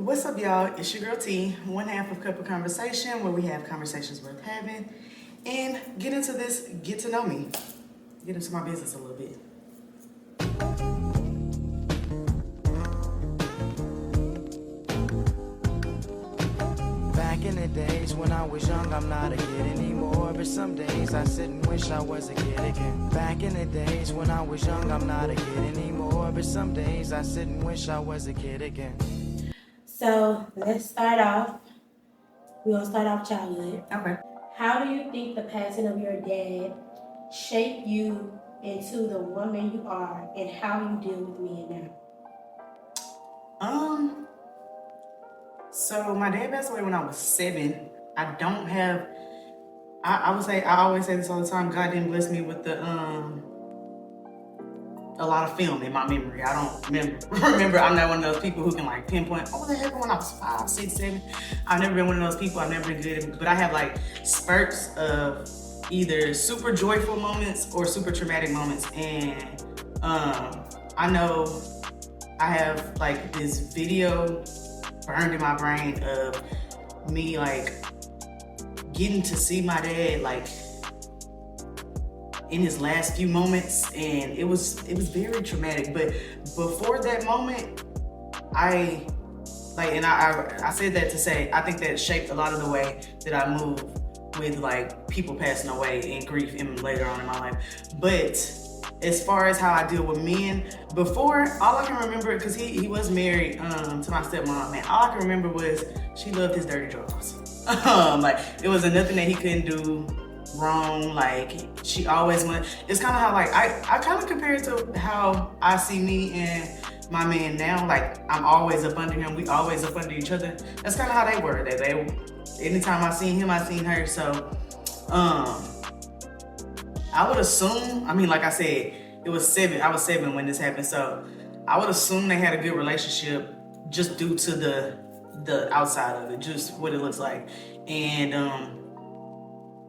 What's up, y'all? It's your girl T, one half of Cup of Conversation, where we have conversations worth having and get into this, get to know me, get into my business a little bit. Back in the days when I was young, I'm not a kid anymore. But some days I sit and wish I was a kid again. Back in the days when I was young, I'm not a kid anymore. But some days I sit and wish I was a kid again. So let's start off. We're going to start off childhood. Okay. How do you think the passing of your dad shaped you into the woman you are, and how you deal with men now? So my dad passed away when I was 7. I don't have, I would say, I always say this all the time, God didn't bless me with a lot of film in my memory. I don't remember. I'm not one of those people who can like pinpoint, oh, that happened when I was 5, 6, 7. I've never been one of those people. I've never been good, but I have like spurts of either super joyful moments or super traumatic moments. And I know I have like this video burned in my brain of me like getting to see my dad like in his last few moments, and it was very traumatic. But before that moment, I said that to say I think that shaped a lot of the way that I move with like people passing away and grief and later on in my life. But as far as how I deal with men, before, all I can remember, because he was married to my stepmom, man, all I can remember was she loved his dirty drawers. Like, it wasn't nothing that he couldn't do wrong. Like, she always went, it's kind of how, like, I kind of compare it to how I see me and my man now. Like, I'm always up under him. We always up under each other. That's kind of how they were. They anytime I seen him, I seen her. So, I would assume, I mean, like I said, it was 7. I was 7 when this happened. So I would assume they had a good relationship just due to the outside of it, just what it looks like. And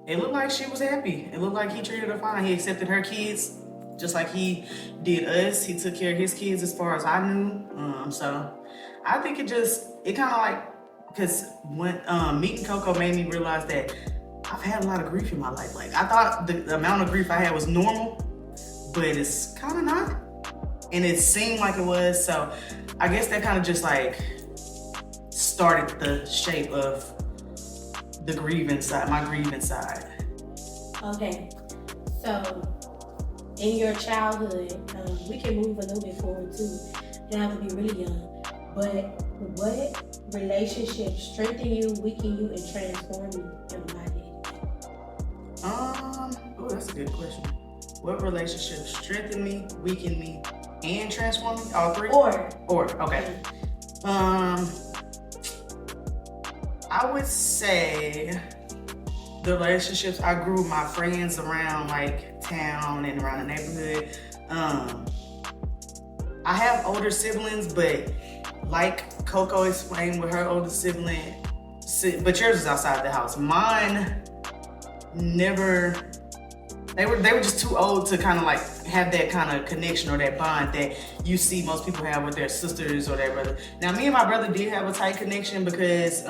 it looked like she was happy. It looked like he treated her fine. He accepted her kids just like he did us. He took care of his kids as far as I knew. So I think it kind of like, because when meeting Coco made me realize that I've had a lot of grief in my life. Like, I thought the amount of grief I had was normal, but it's kind of not. And it seemed like it was. So I guess that kind of just like started the shape of the grieving side, my grieving side. Okay, so in your childhood, we can move a little bit forward too. You don't have to be really young, but what relationships strengthen you, weaken you, and transform you in life? Oh, that's a good question. What relationships strengthen me, weaken me, and transform me? All 3? Or, okay. I would say the relationships I grew with my friends around like town and around the neighborhood. I have older siblings, but like Coco explained with her older sibling, but yours is outside the house. Mine never, they were just too old to kind of like have that kind of connection or that bond that you see most people have with their sisters or their brother. Now, me and my brother did have a tight connection because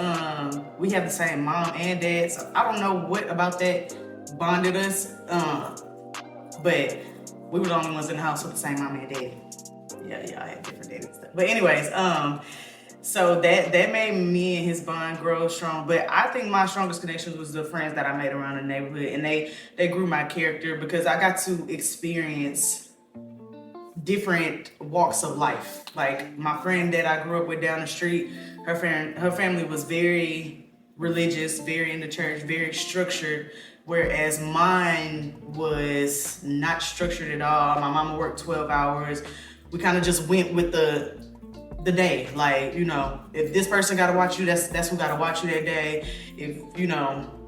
we have the same mom and dad. So I don't know what about that bonded us, but we were the only ones in the house with the same mom and daddy. Yeah, I had different daddies and stuff. But anyways, so that made me and his bond grow strong. But I think my strongest connections was the friends that I made around the neighborhood, and they grew my character because I got to experience different walks of life. Like my friend that I grew up with down the street, her family was very religious, very in the church, very structured, whereas mine was not structured at all. My mama worked 12 hours. We kind of just went with the day. Like, you know, if this person got to watch you, that's who got to watch you that day. If, you know,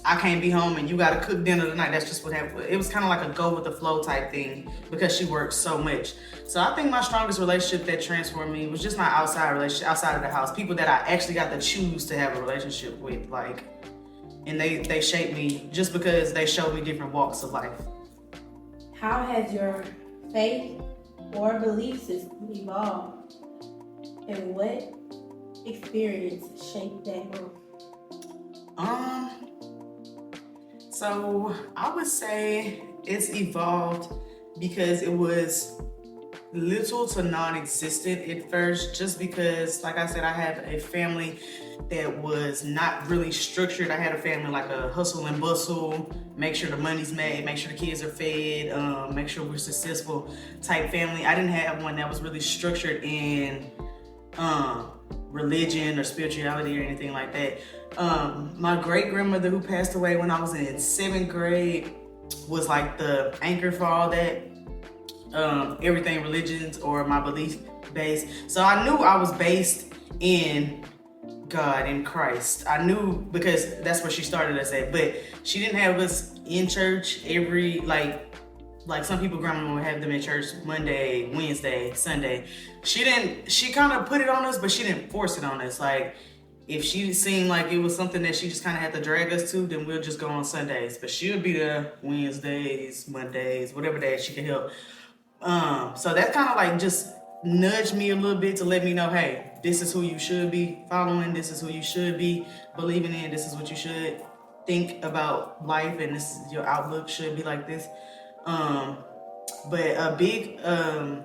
I can't be home and you got to cook dinner tonight, that's just what happened. It was kind of like a go with the flow type thing because she worked so much. So I think my strongest relationship that transformed me was just my outside relationship, outside of the house. People that I actually got to choose to have a relationship with, like, and they shaped me just because they showed me different walks of life. How has your faith or belief system evolved? And what experience shaped that growth? So I would say it's evolved because it was little to non-existent at first, just because, like I said, I have a family that was not really structured. I had a family like a hustle and bustle, make sure the money's made, make sure the kids are fed, make sure we're successful type family. I didn't have one that was really structured in religion or spirituality or anything like that. My great grandmother, who passed away when I was in 7th grade, was like the anchor for all that. Everything religions or my belief base. So I knew I was based in God, in Christ. I knew, because that's where she started us at. But she didn't have us in church every, like some people, grandma would have them in church Monday, Wednesday, Sunday. She kind of put it on us, but she didn't force it on us. Like, if she seemed like it was something that she just kind of had to drag us to, then we'll just go on Sundays. But she would be there Wednesdays, Mondays, whatever day she could help. So that kind of like just nudged me a little bit to let me know, hey, this is who you should be following. This is who you should be believing in. This is what you should think about life, and this is your outlook should be like this. But a big, I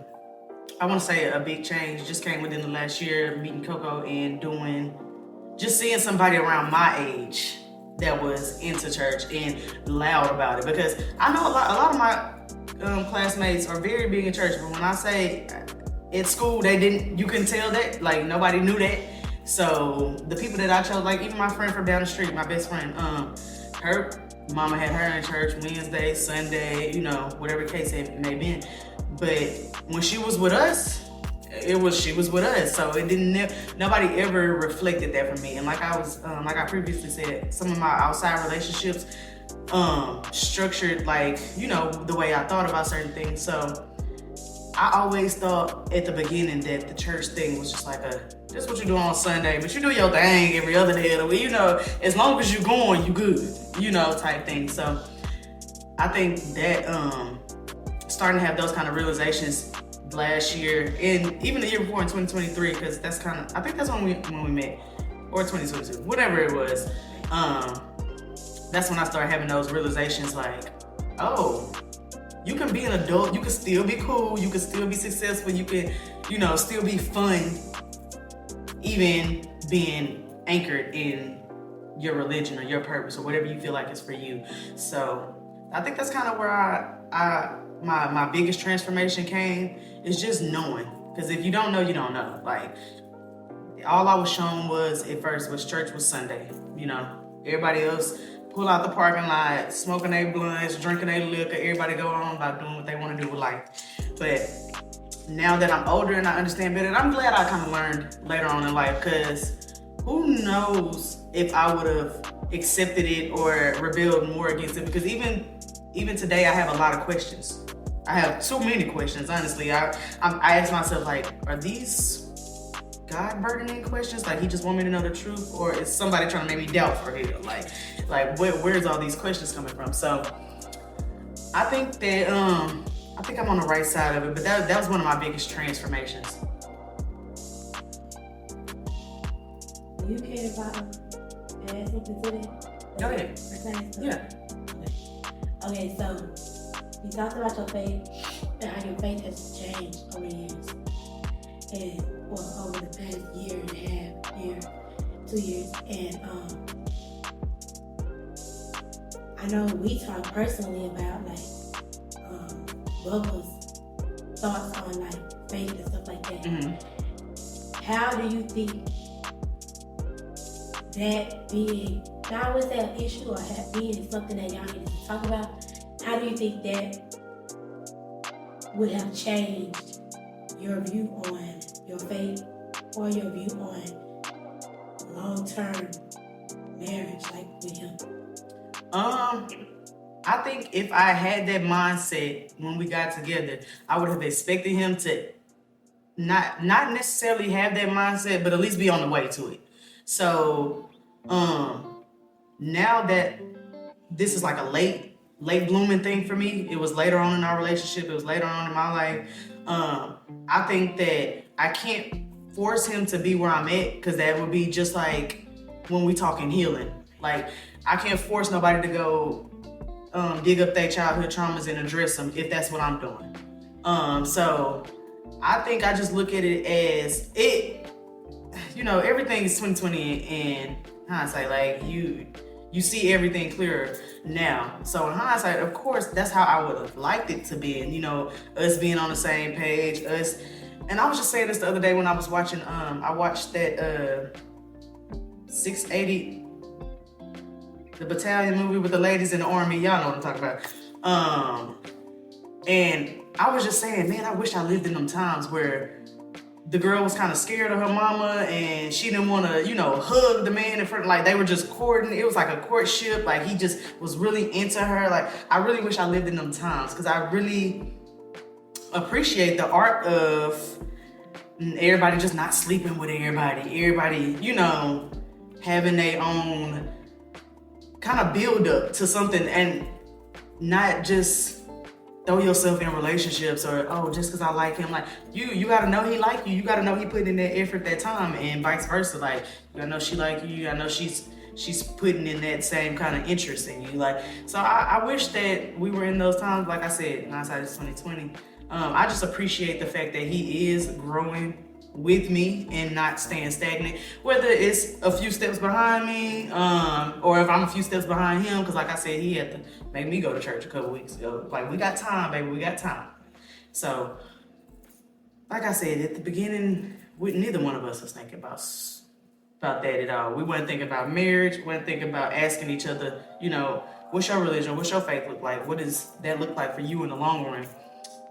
want to say a big change just came within the last year, meeting Coco and just seeing somebody around my age that was into church and loud about it. Because I know a lot of my classmates are very big in church, but when I say at school, you can tell that, like, nobody knew that. So the people that I chose, like even my friend from down the street, my best friend, her mama had her in church Wednesday, Sunday, whatever the case it may be. But when she was with us, she was with us. So it nobody ever reflected that from me. And like I previously said, some of my outside relationships structured like, the way I thought about certain things. So I always thought at the beginning that the church thing was just like just what you do on Sunday, but you do your thing every other day of the week, as long as you're going, you good, type thing. So I think that starting to have those kind of realizations last year and even the year before in 2023, because I think that's when we met, or 2022, whatever it was. That's when I started having those realizations, like, oh, you can be an adult, you can still be cool, you can still be successful, you can, still be fun, even being anchored in your religion or your purpose or whatever you feel like is for you. So I think that's kind of where my biggest transformation came, is just knowing. Because if you don't know, you don't know. Like, all I was shown at first was church was Sunday. Everybody else pull out the parking lot, smoking their blunts, drinking their liquor. Everybody go on about doing what they want to do with life. But now that I'm older and I understand better, and I'm glad I kind of learned later on in life, because who knows if I would have accepted it or rebelled more against it. Because even today, I have a lot of questions. I have so many questions, honestly. I ask myself, like, are these God burdening questions? Like, he just want me to know the truth? Or is somebody trying to make me doubt for real? Like where's all these questions coming from? So I think that I think I'm on the right side of it, but that was one of my biggest transformations. Do you care if I add something to that? Go ahead. Yeah. Okay, so you talked about your faith and how your faith has changed over the years. And over the past year and a half, 2 years. And I know we talked personally about Bubba's thoughts on faith and stuff like that. Mm-hmm. How do you think that being, now I would say an issue or being something that y'all need to talk about, how do you think that would have changed your view on your faith or your view on long-term marriage with him? I think if I had that mindset when we got together, I would have expected him to not necessarily have that mindset, but at least be on the way to it. So now that this is like a late blooming thing for me, it was later on in our relationship, it was later on in my life. I think that I can't force him to be where I'm at, because that would be just like when we talking healing. Like, I can't force nobody to go dig up their childhood traumas and address them if that's what I'm doing. So I think I just look at it as everything is 2020 in hindsight. Like, you see everything clearer now. So in hindsight, of course, that's how I would have liked it to be. And, us being on the same page, us. And I was just saying this the other day when I was watching, I watched that 680, the battalion movie with the ladies in the army. Y'all know what I'm talking about. And I was just saying, man, I wish I lived in them times where the girl was kind of scared of her mama and she didn't want to, hug the man in front. Like, they were just courting. It was like a courtship. Like, he just was really into her. Like, I really wish I lived in them times, because I really appreciate the art of everybody just not sleeping with everybody, having their own kind of build up to something, and not just throw yourself in relationships or, just because I like him. Like, you gotta know he like you. You gotta know he put in that effort, that time, and vice versa. Like, you gotta know she like you. You gotta know she's putting in that same kind of interest in you. Like, so I wish that we were in those times. Like I said, hindsight is 2020. I just appreciate the fact that he is growing with me and not staying stagnant, whether it's a few steps behind me, or if I'm a few steps behind him, because like I said, he had to make me go to church a couple weeks ago. Like, we got time, baby, we got time. So, like I said, at the beginning, neither one of us was thinking about that at all. We weren't thinking about marriage, we weren't thinking about asking each other, what's your religion, what's your faith look like, what does that look like for you in the long run?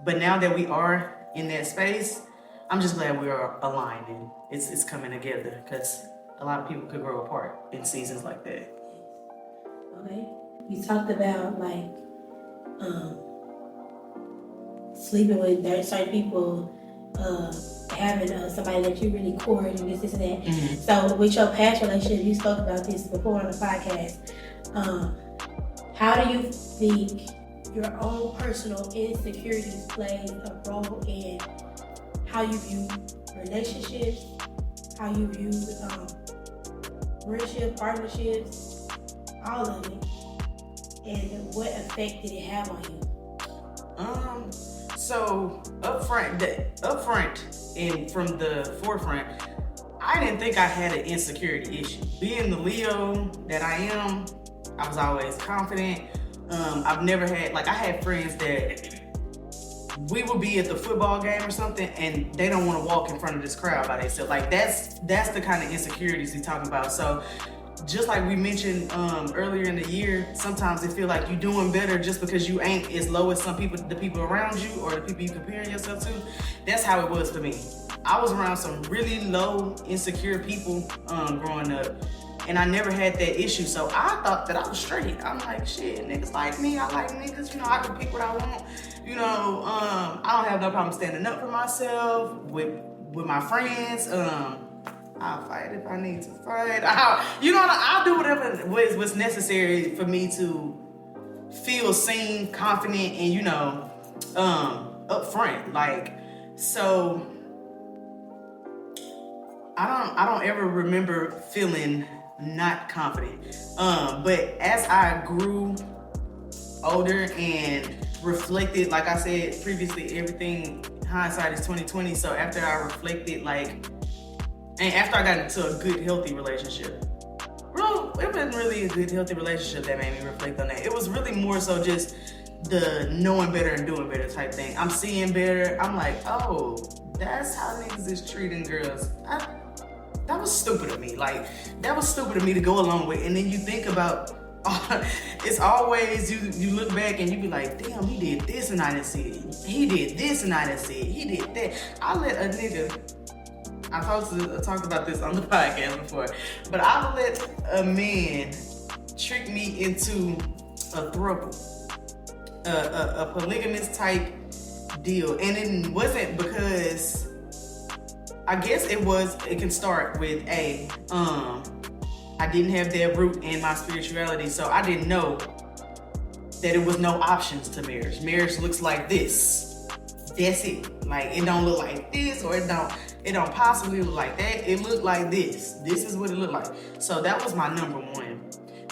But now that we are in that space, I'm just glad we are aligned and it's coming together, because a lot of people could grow apart in seasons like that. Okay. You talked about sleeping with certain people, having somebody that you really court and this and that. Mm-hmm. So with your past relationship, you spoke about this before on the podcast. How do you think your own personal insecurities play a role in how you view relationships, how you view friendship, partnerships, all of it, and what effect did it have on you? So up front and from the forefront, I didn't think I had an insecurity issue. Being the Leo that I am, I was always confident. I've never had, I had friends that we would be at the football game or something and they don't want to walk in front of this crowd by themselves. Like, that's the kind of insecurities he's talking about. So just like we mentioned earlier in the year, sometimes it feel like you're doing better just because you ain't as low as the people around you or the people you comparing yourself to. That's how it was for me. I was around some really low, insecure people growing up, and I never had that issue. So I thought that I was straight. I'm like, shit, niggas like me, I like niggas, I can pick what I want. I don't have no problem standing up for myself with my friends. I'll fight if I need to fight. I'll do whatever was necessary for me to feel seen, confident, and up front. So I don't ever remember feeling not confident. But as I grew older and reflected, like I said previously, everything, hindsight is 2020. So after I reflected, and after I got into a good, healthy relationship, bro, it wasn't really a good, healthy relationship that made me reflect on that. It was really more so just the knowing better and doing better type thing. I'm seeing better. I'm like, oh, that's how niggas is treating girls. That was stupid of me. That was stupid of me to go along with. And then you think about, it's always, you look back and you be like, damn, he did this and I didn't see it. He did this and I didn't see it. He did that. I let a nigga, I talked about this on the podcast before, but I let a man trick me into a throuple, a polygamous type deal. And it wasn't because, I guess it can start with I didn't have that root in my spirituality, so I didn't know that it was no options to marriage. Marriage looks like this. That's it. It don't look like this, or it don't. It don't possibly look like that. It looked like this. This is what it looked like. So that was my number one.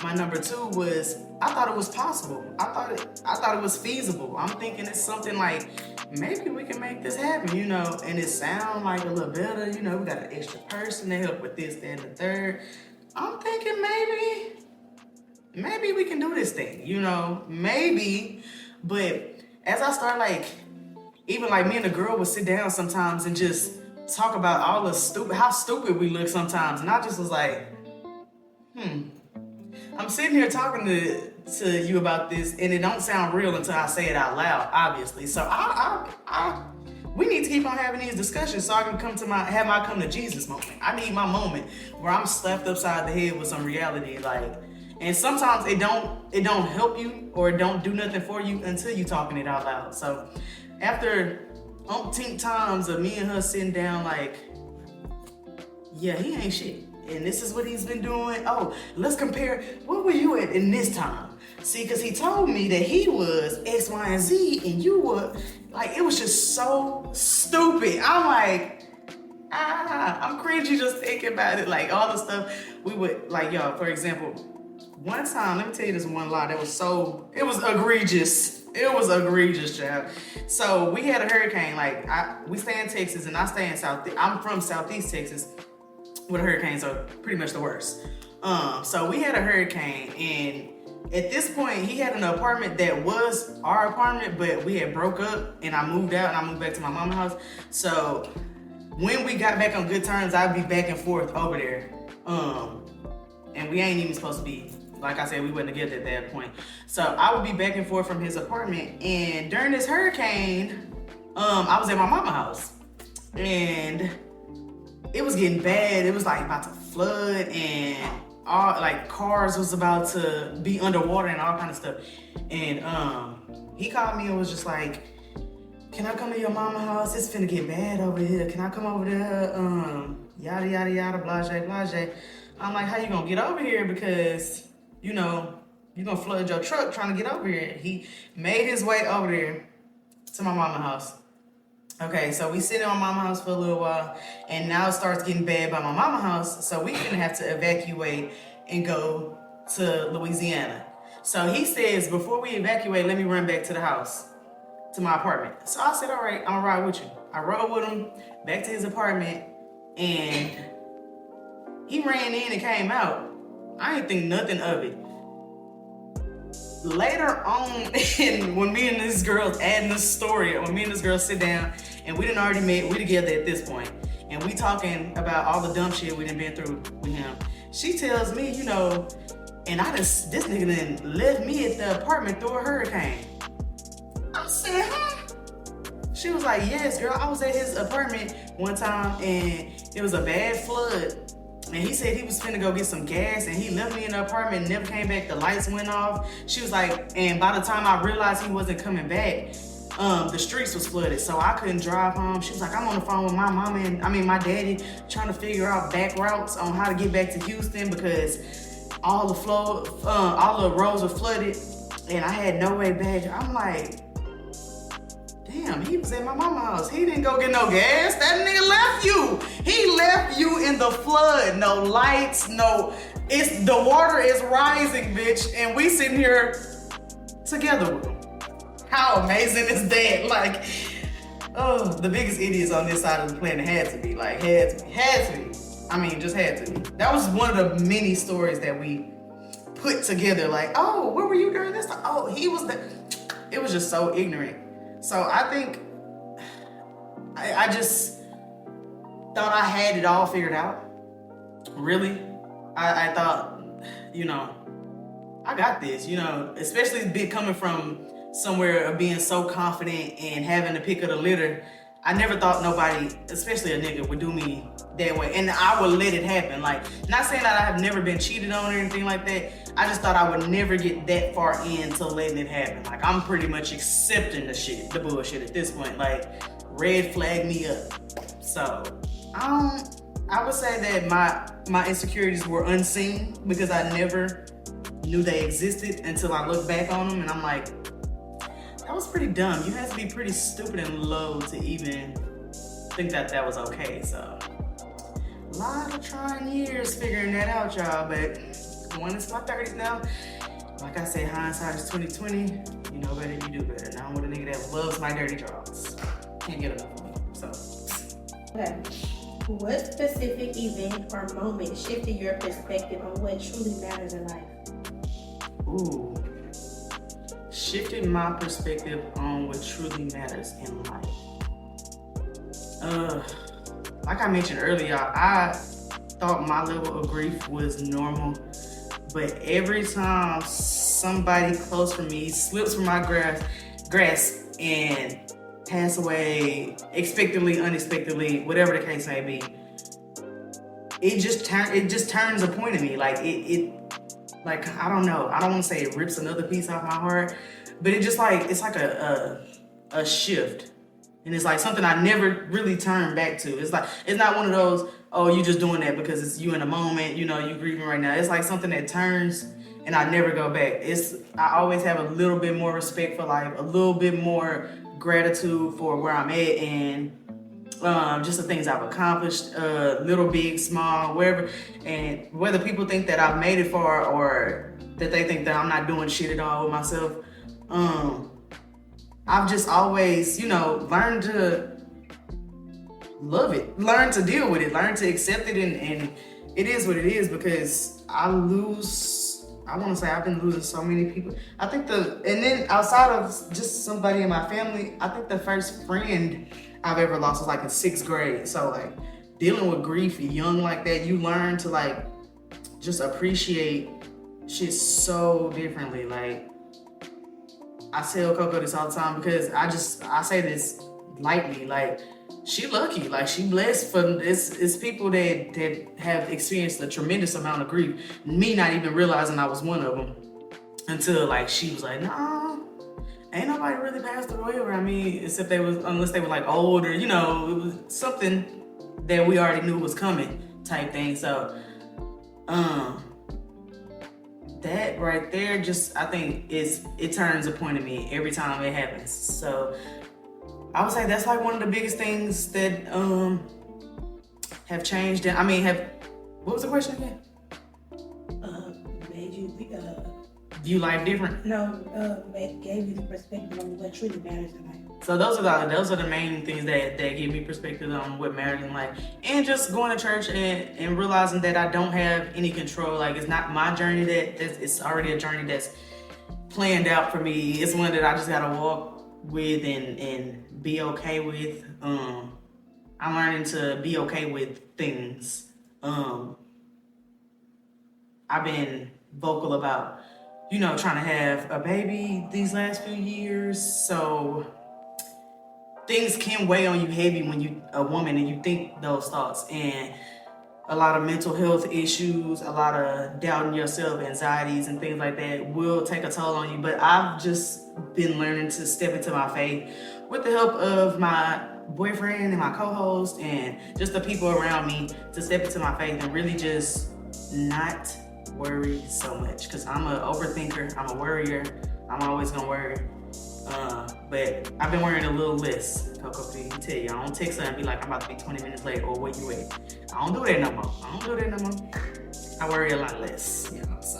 My number two was, I thought it was possible. I thought it was feasible. I'm thinking it's something like, maybe we can make this happen, you know, and it sound like a little better, you know, we got an extra person to help with this, that, and the third. I'm thinking maybe we can do this thing, you know, maybe. But as I start, like, even like me and the girl would sit down sometimes and just talk about all the how stupid we look sometimes. And I just was like, I'm sitting here talking to you about this, and it don't sound real until I say it out loud, obviously. So we need to keep on having these discussions so I can have my come to Jesus moment. I need my moment where I'm slapped upside the head with some reality, like. And sometimes it don't help you or it don't do nothing for you until you talking it out loud. So after umpteen times of me and her sitting down, like, yeah, he ain't shit. And this is what he's been doing. Oh, let's compare. What were you at in this time? See, because he told me that he was X, Y, and Z, and you were, like, it was just so stupid. I'm like, I'm cringy just thinking about it. Like, all the stuff we would, like, yo, for example, one time, let me tell you this one lie that was it was egregious. It was egregious, child. So we had a hurricane. Like, we stay in Texas, and I stay in I'm from Southeast Texas, where the hurricanes are pretty much the worst. So we had a hurricane, and at this point, he had an apartment that was our apartment, but we had broke up, and I moved out, and I moved back to my mama's house. So when we got back on good terms, I'd be back and forth over there. And we ain't even supposed to be. Like I said, we wasn't together at that point. So I would be back and forth from his apartment. And during this hurricane, I was at my mama's house. And it was getting bad. It was like about to flood, and all like cars was about to be underwater and all kind of stuff. And he called me and was just like, can I come to your mama's house? It's finna get bad over here. Can I come over there? Yada, yada, yada, blase, blase. I'm like, how you gonna get over here? Because, you know, you're gonna flood your truck trying to get over here. He made his way over there to my mama's house. Okay, so we sit in my mama's house for a little while, and now it starts getting bad by my mama's house, so we gonna have to evacuate and go to Louisiana. So he says, before we evacuate, let me run back to the house, to my apartment. So I said, all right, I'm gonna ride with you. I rode with him back to his apartment, and he ran in and came out. I didn't think nothing of it. Later on, when me and this girl adding this story, when me and this girl sit down, and we done already met, we together at this point, and we talking about all the dumb shit we done been through with him. She tells me, you know, and this nigga done left me at the apartment through a hurricane. I said, huh? She was like, yes, girl, I was at his apartment one time, and it was a bad flood. And he said he was finna go get some gas, and he left me in the apartment and never came back. The lights went off. She was like, and by the time I realized he wasn't coming back, the streets was flooded, so I couldn't drive home. She was like, I'm on the phone with my mama my daddy, trying to figure out back routes on how to get back to Houston because all the roads were flooded, and I had no way back. I'm like, damn, he was at my mama's house. He didn't go get no gas. That nigga left you. He left you in the flood. No lights, the water is rising, bitch. And we sitting here together with him. How amazing is that? Like, oh, the biggest idiots on this side of the planet had to be. I mean, just had to be. That was one of the many stories that we put together. Like, oh, where were you during this time? Oh, he was there. It was just so ignorant. So I think I just thought I had it all figured out. Really? I thought, you know, I got this, you know, especially coming from somewhere of being so confident and having the pick of the litter. I never thought nobody, especially a nigga, would do me that way. And I would let it happen. Like, not saying that I have never been cheated on or anything like that. I just thought I would never get that far into letting it happen. Like, I'm pretty much accepting the bullshit at this point. Like, red flag me up. So, I would say that my insecurities were unseen because I never knew they existed until I look back on them, and I'm like, that was pretty dumb. You have to be pretty stupid and low to even think that that was okay. So a lot of trying years figuring that out, y'all. But going into my 30s now, like I said, hindsight is 20/20. You know better, you do better. Now I'm with a nigga that loves my dirty drawers. Can't get enough of me. So. Okay. What specific event or moment shifted your perspective on what truly matters in life? Ooh. Shifted my perspective on what truly matters in life. Like I mentioned earlier, I thought my level of grief was normal, but every time somebody close from me slips from my grasp and pass away expectedly, unexpectedly, whatever the case may be, it just turns a point in me. Like like I don't know. I don't want to say it rips another piece off my heart, but it's like a shift. And it's like something I never really turn back to. It's like, it's not one of those, oh, you just doing that because it's you in a moment, you know, you grieving right now. It's like something that turns and I never go back. I always have a little bit more respect for life, a little bit more gratitude for where I'm at and just the things I've accomplished, little, big, small, wherever. And whether people think that I've made it far or that they think that I'm not doing shit at all with myself, I've just always, you know, learned to love it, learn to deal with it, learn to accept it, and it is what it is because I want to say I've been losing so many people. I think and then outside of just somebody in my family, I think the first friend I've ever lost was like in 6th grade. So like dealing with grief young like that, you learn to like just appreciate shit so differently. Like I tell Coco this all the time because I say this lightly, like she lucky, like she blessed for it's people that have experienced a tremendous amount of grief. Me not even realizing I was one of them until like she was like, no, ain't nobody really passed away around me except unless they were like old or, you know, it was something that we already knew was coming type thing. So that right there, just I think it turns a point in me every time it happens. So I would say that's like one of the biggest things that have changed. What was the question again? Made you View life different? No, gave you the perspective on what truly matters in life. So those are the main things that give me perspective on what matters in life. And just going to church and realizing that I don't have any control. Like it's not my journey it's already a journey that's planned out for me. It's one that I just gotta walk with and be okay with. I'm learning to be okay with things. I've been vocal about, you know, trying to have a baby these last few years. So things can weigh on you heavy when you a woman and you think those thoughts, and a lot of mental health issues, a lot of doubting yourself, anxieties and things like that will take a toll on you. But I've just been learning to step into my faith with the help of my boyfriend and my co-host and just the people around me, to step into my faith and really just not worry so much, because I'm an overthinker, I'm a worrier, I'm always gonna worry. But I've been worrying a little less. Coco can tell you, I don't text her and be like, I'm about to be 20 minutes late, or where you at? I don't do that no more. I worry a lot less, you know, so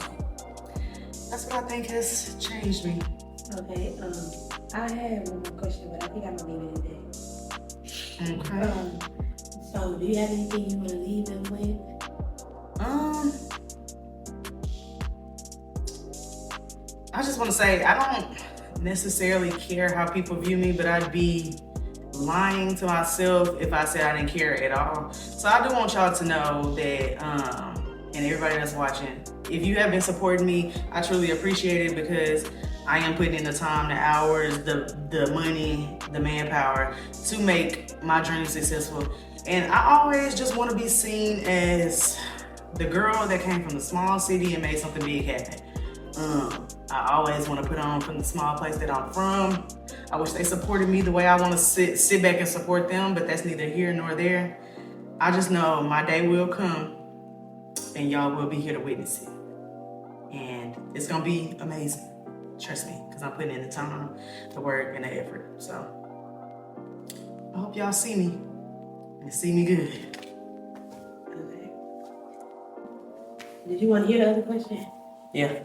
that's what I think has changed me. Okay, I had one more question, but I think I'm gonna leave it at that. Okay. So do you have anything you want to leave them with? I just want to say, I don't necessarily care how people view me, but I'd be lying to myself if I said I didn't care at all. So I do want y'all to know that, and everybody that's watching, if you have been supporting me, I truly appreciate it, because I am putting in the time, the hours, the money, the manpower to make my dream successful. And I always just want to be seen as the girl that came from the small city and made something big happen. I always want to put on from the small place that I'm from. I wish they supported me the way I want to sit back and support them, but that's neither here nor there. I just know my day will come and y'all will be here to witness it. And it's going to be amazing. Trust me, because I'm putting in the time, the work, and the effort. So I hope y'all see me and see me good. Okay. Did you want to hear the other question? Yeah.